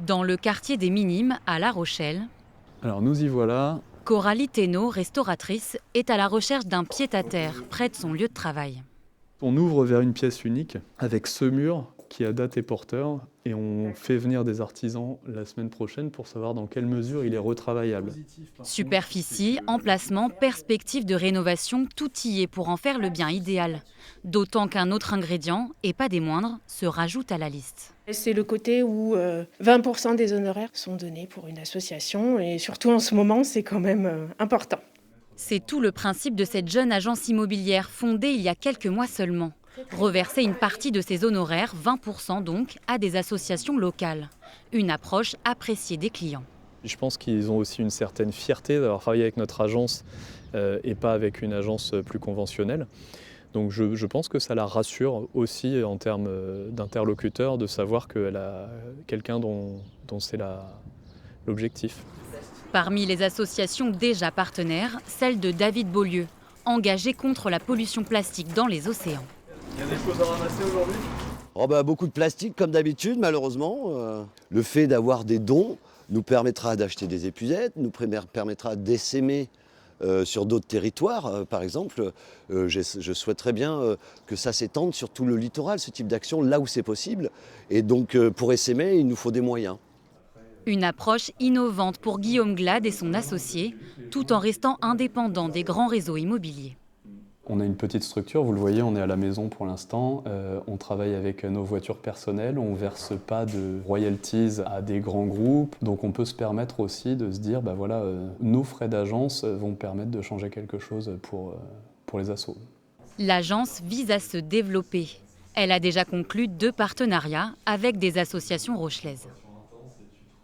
Dans le quartier des Minimes, à La Rochelle, Alors nous y voilà. Coralie Thénault, restauratrice, est à la recherche d'un pied-à-terre près de son lieu de travail. On ouvre vers une pièce unique avec ce mur qui a date et porteur et on fait venir des artisans la semaine prochaine pour savoir dans quelle mesure il est retravaillable. Superficie, emplacement, perspective de rénovation, tout y est pour en faire le bien idéal. D'autant qu'un autre ingrédient, et pas des moindres, se rajoute à la liste. C'est le côté où 20% des honoraires sont donnés pour une association et surtout en ce moment, c'est quand même important. C'est tout le principe de cette jeune agence immobilière fondée il y a quelques mois seulement. Reverser une partie de ses honoraires, 20% donc, à des associations locales. Une approche appréciée des clients. Je pense qu'ils ont aussi une certaine fierté d'avoir travaillé avec notre agence et pas avec une agence plus conventionnelle. Donc je pense que ça la rassure aussi en termes d'interlocuteur de savoir qu'elle a quelqu'un dont c'est l'objectif. Parmi les associations déjà partenaires, celle de David Beaulieu, engagé contre la pollution plastique dans les océans. Il y a des choses à ramasser aujourd'hui ? Beaucoup de plastique comme d'habitude malheureusement. Le fait d'avoir des dons nous permettra d'acheter des épuisettes, nous permettra d'essaimer sur d'autres territoires. Par exemple, je souhaiterais bien que ça s'étende sur tout le littoral, ce type d'action, là où c'est possible. Et donc pour essaimer, il nous faut des moyens. Une approche innovante pour Guillaume Glade et son associé, tout en restant indépendant des grands réseaux immobiliers. On a une petite structure, vous le voyez, on est à la maison pour l'instant. On travaille avec nos voitures personnelles, on ne verse pas de royalties à des grands groupes. Donc on peut se permettre aussi de se dire, nos frais d'agence vont permettre de changer quelque chose pour les assos. L'agence vise à se développer. Elle a déjà conclu 2 partenariats avec des associations rochelaises.